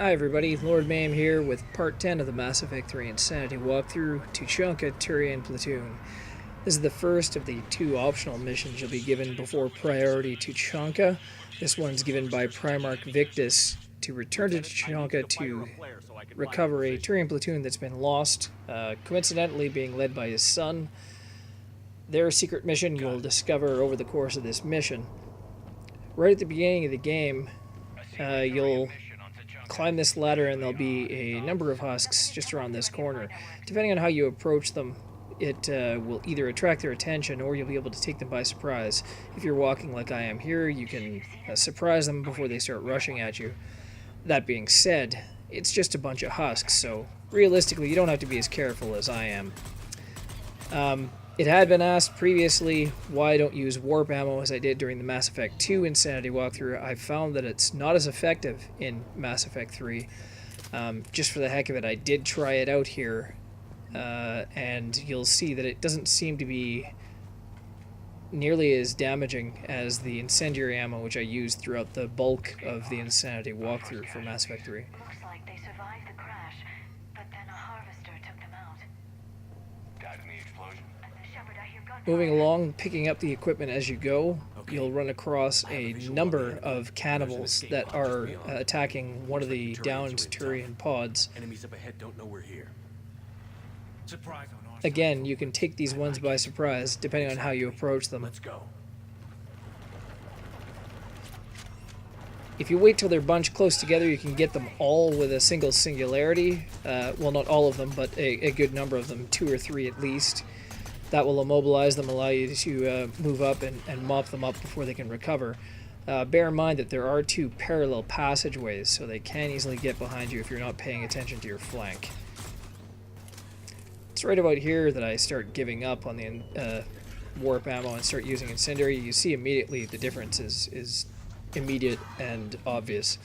Hi everybody, Lord Maim here with part 10 of the Mass Effect 3 Insanity walkthrough, Tuchanka, Turian Platoon. This is the first of the two optional missions you'll be given before priority Tuchanka. This one's given by Primarch Victus to return to Tuchanka to recover a Turian platoon that's been lost, coincidentally being led by his son. Their secret mission you'll discover over the course of this mission. Right at the beginning of the game, you'll climb this ladder and there'll be a number of husks just around this corner. Depending on how you approach them, it will either attract their attention or you'll be able to take them by surprise. If you're walking like I am here, you can surprise them before they start rushing at you. That being said, it's just a bunch of husks, so realistically you don't have to be as careful as I am. It had been asked previously why I don't use warp ammo as I did during the Mass Effect 2 Insanity walkthrough. I found that it's not as effective in Mass Effect 3. Just for the heck of it, I did try it out here, and you'll see that it doesn't seem to be nearly as damaging as the incendiary ammo which I used throughout the bulk of the Insanity walkthrough for Mass Effect 3. Looks like they survived the crash, but then a harvester took them out. Died in the explosion. Shepard, I hear gunfire. Moving along, picking up the equipment as you go, you'll run across a number of cannibals that are attacking one of the downed Turian pods. Enemies up ahead don't know we're here. Surprise on our Again, you can take these ones by surprise, depending on how you approach them. Let's go. If you wait till they're bunched close together, you can get them all with a single singularity. Well, not all of them, but a good number of them, 2 or 3 at least. That will immobilize them, allow you to move up and mop them up before they can recover. Bear in mind that there are 2 parallel passageways, so they can easily get behind you if you're not paying attention to your flank. It's right about here that I start giving up on the warp ammo and start using incendiary. You see immediately the difference is immediate and obvious.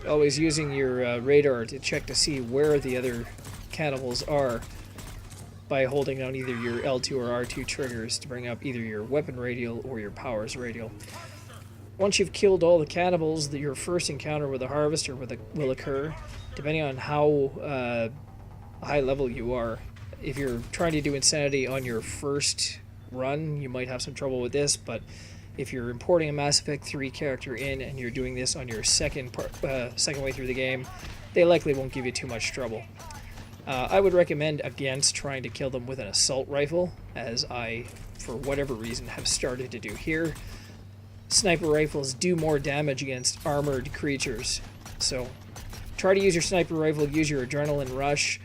Always using your radar to check to see where the other cannibals are by holding on either your L2 or R2 triggers to bring up either your weapon radial or your powers radial. Once you've killed all the cannibals, your first encounter with a harvester will occur, depending on how high level you are. If you're trying to do Insanity on your first run, you might have some trouble with this, but if you're importing a Mass Effect 3 character in and you're doing this on your second way through the game, they likely won't give you too much trouble. I would recommend against trying to kill them with an assault rifle, as I, for whatever reason, have started to do here. Sniper rifles do more damage against armored creatures, so try to use your sniper rifle, use your adrenaline rush.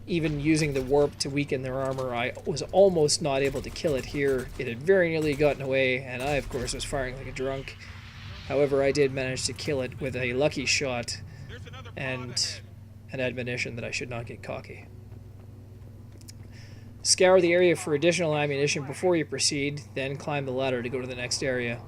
Even using the warp to weaken their armor, I was almost not able to kill it here. It had very nearly gotten away, and I, of course, was firing like a drunk. However, I did manage to kill it with a lucky shot and an admonition that I should not get cocky. Scour the area for additional ammunition before you proceed, then climb the ladder to go to the next area.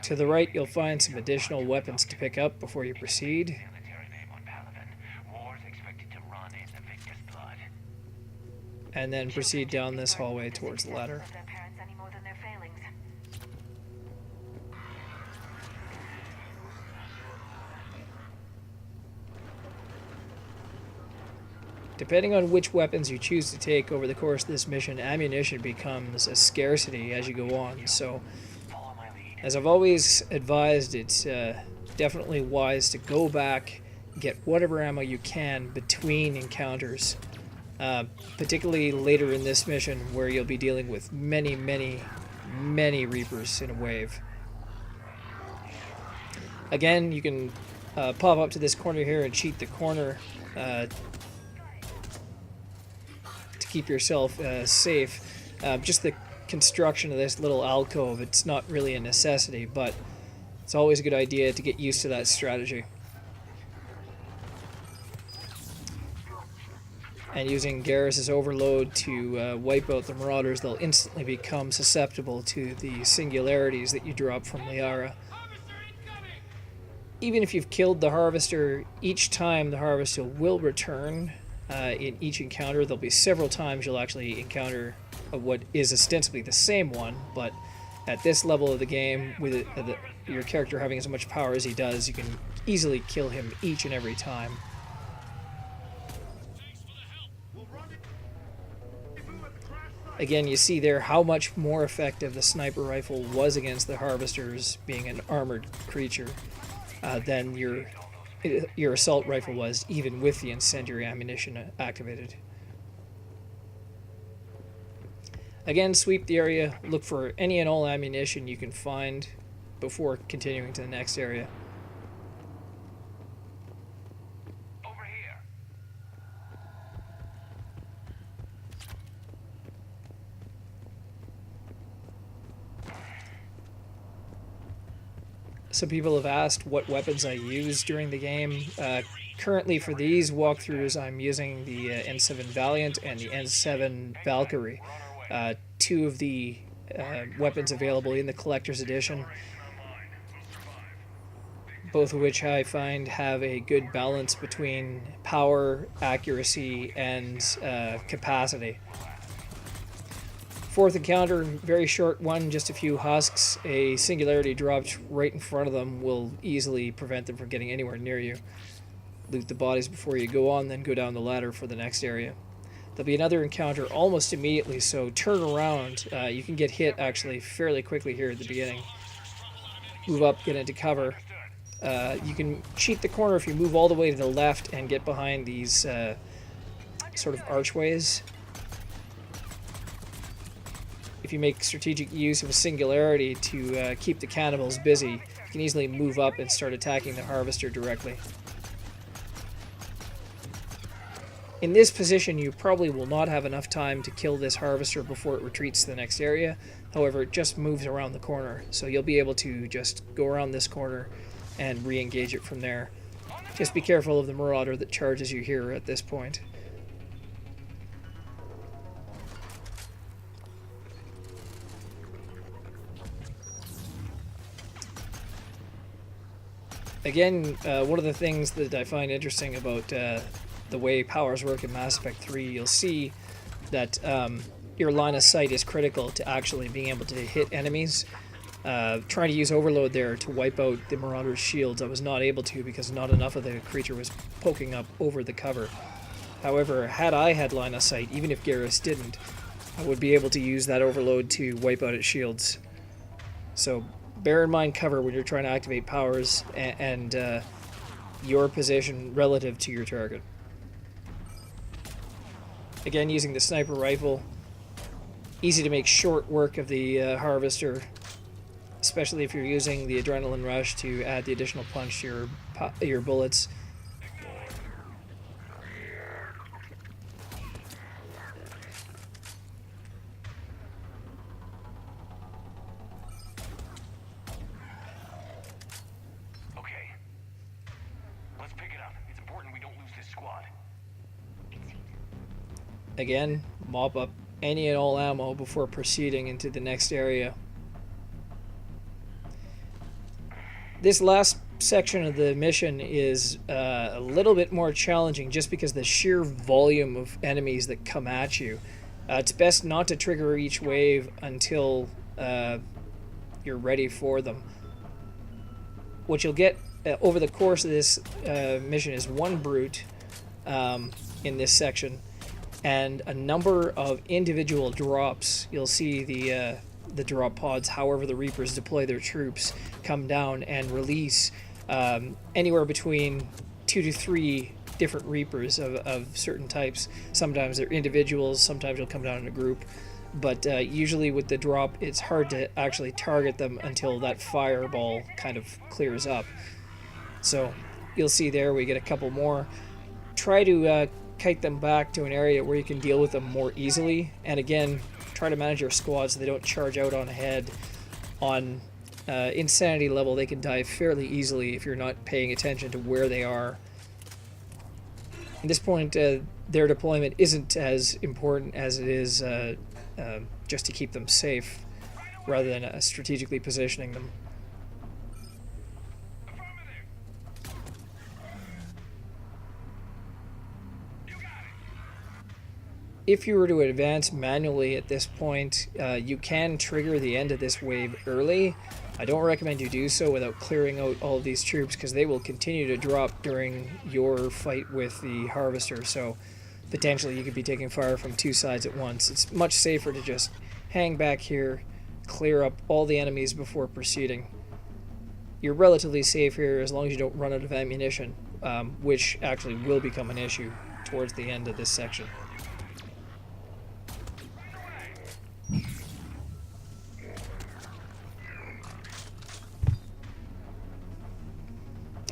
To the right, you'll find some additional weapons to pick up before you proceed. And then proceed down this hallway towards the ladder. Depending on which weapons you choose to take over the course of this mission, ammunition becomes a scarcity as you go on, so as I've always advised, it's definitely wise to go back, get whatever ammo you can between encounters, particularly later in this mission where you'll be dealing with many Reapers in a wave. Again, you can pop up to this corner here and cheat the corner to keep yourself safe. Just the construction of this little alcove, it's not really a necessity, but it's always a good idea to get used to that strategy. and using Garrus's overload to wipe out the Marauders, they'll instantly become susceptible to the singularities that you drop from Liara. Even if you've killed the Harvester, each time the Harvester will return in each encounter. There'll be several times you'll actually encounter what is ostensibly the same one, but at this level of the game, with your character having as much power as he does, you can easily kill him each and every time. Again, you see there how much more effective the sniper rifle was against the Harvesters, being an armored creature, than your assault rifle was, even with the incendiary ammunition activated. Again, sweep the area, look for any and all ammunition you can find before continuing to the next area. Over here. Some people have asked what weapons I use during the game. Currently for these walkthroughs, I'm using the N7 Valiant and the N7 Valkyrie. Two of the weapons available in the Collector's Edition, both of which I find have a good balance between power, accuracy, and capacity. Fourth encounter, very short one, just a few husks. A singularity dropped right in front of them will easily prevent them from getting anywhere near you. Loot the bodies before you go on, then go down the ladder for the next area. There'll be another encounter almost immediately, so turn around. You can get hit actually fairly quickly here at the beginning. Move up, get into cover. You can cheat the corner if you move all the way to the left and get behind these sort of archways. If you make strategic use of a singularity to keep the cannibals busy, you can easily move up and start attacking the Harvester directly. In this position, you probably will not have enough time to kill this Harvester before it retreats to the next area. However, it just moves around the corner, so you'll be able to just go around this corner and re-engage it from there. Just be careful of the Marauder that charges you here at this point. Again, one of the things that I find interesting about the way powers work in Mass Effect 3, you'll see that your line of sight is critical to actually being able to hit enemies. Trying to use Overload there to wipe out the Marauder's shields, I was not able to because not enough of the creature was poking up over the cover. However, had I had line of sight, even if Garrus didn't, I would be able to use that Overload to wipe out its shields. So bear in mind cover when you're trying to activate powers and your position relative to your target. Again, using the sniper rifle, easy to make short work of the Harvester, especially if you're using the Adrenaline Rush to add the additional punch to your bullets. Okay. Let's pick it up. It's important we don't lose this squad. Again, mop up any and all ammo before proceeding into the next area. This last section of the mission is a little bit more challenging just because the sheer volume of enemies that come at you. It's best not to trigger each wave until you're ready for them. What you'll get over the course of this mission is one brute in this section, and a number of individual drops. You'll see the drop pods, however the Reapers deploy their troops, come down and release anywhere between 2 to 3 different Reapers of certain types. Sometimes they're individuals, sometimes they'll come down in a group, but usually with the drop it's hard to actually target them until that fireball kind of clears up. So you'll see there we get a couple more. Try to kite them back to an area where you can deal with them more easily, and again, try to manage your squad so they don't charge out on ahead. On insanity level, they can die fairly easily if you're not paying attention to where they are. At this point, their deployment isn't as important as it is just to keep them safe, rather than strategically positioning them. If you were to advance manually at this point, you can trigger the end of this wave early. I don't recommend you do so without clearing out all of these troops, because they will continue to drop during your fight with the Harvester, so potentially you could be taking fire from two sides at once. It's much safer to just hang back here, clear up all the enemies before proceeding. You're relatively safe here as long as you don't run out of ammunition, which actually will become an issue towards the end of this section.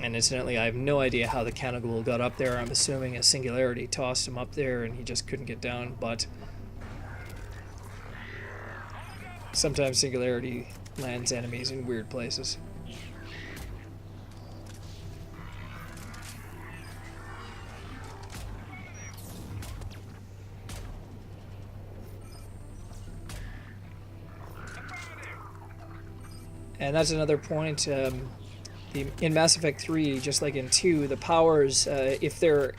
And incidentally, I have no idea how the Canagul got up there. I'm assuming a singularity tossed him up there and he just couldn't get down, but sometimes singularity lands enemies in weird places. And that's another point. In Mass Effect 3, just like in 2, the powers, if the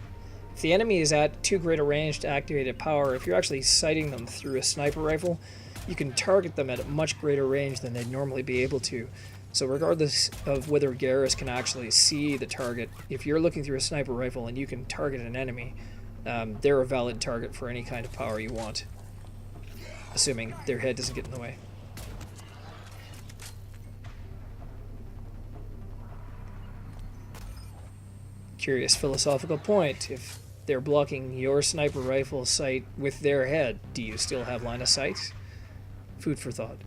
enemy is at too great a range to activate a power, if you're actually sighting them through a sniper rifle, you can target them at a much greater range than they'd normally be able to. So regardless of whether Garrus can actually see the target, if you're looking through a sniper rifle and you can target an enemy, they're a valid target for any kind of power you want, assuming their head doesn't get in the way. Curious philosophical point. If they're blocking your sniper rifle sight with their head, do you still have line of sight? Food for thought.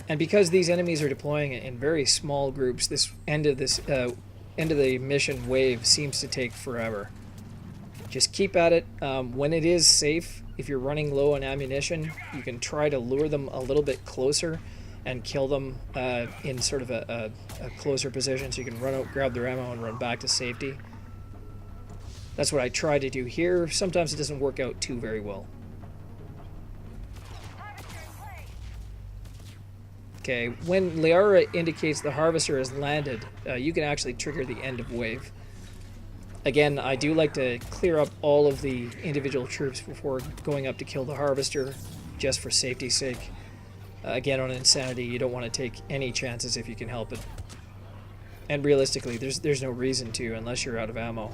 And because these enemies are deploying in very small groups, this end of the mission wave seems to take forever. Just keep at it. When it is safe, if you're running low on ammunition, you can try to lure them a little bit closer and kill them in sort of a closer position, so you can run out, grab their ammo, and run back to safety. That's what I try to do here. Sometimes it doesn't work out too very well. Okay, when Liara indicates the Harvester has landed, you can actually trigger the end of wave. Again, I do like to clear up all of the individual troops before going up to kill the Harvester, just for safety's sake. Again, on Insanity, you don't want to take any chances if you can help it. And realistically, there's no reason to, unless you're out of ammo.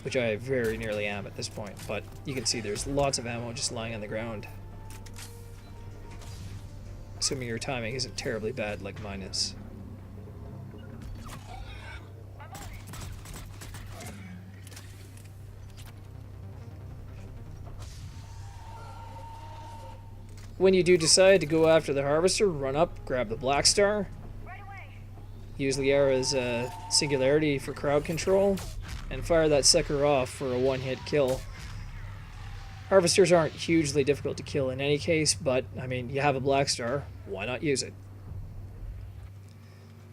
Which I very nearly am at this point, but you can see there's lots of ammo just lying on the ground. Assuming your timing isn't terribly bad like mine is. When you do decide to go after the Harvester, run up, grab the Black Star, use Liara's singularity for crowd control, and fire that sucker off for a one-hit kill. Harvesters aren't hugely difficult to kill in any case, but, I mean, you have a Black Star, why not use it?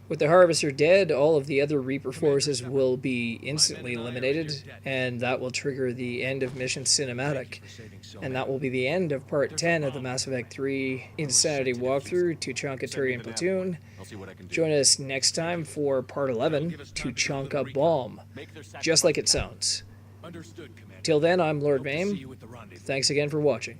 With the Harvester dead, all of the other Reaper forces will be instantly eliminated, and that will trigger the end of mission cinematic. And that will be the end of Part 10 of the Mass Effect 3 Insanity walkthrough, Tuchanka Turian Platoon. Join us next time for Part 11, Tuchanka Bomb. Just like it sounds. Till then, I'm Lord Maim. Thanks again for watching.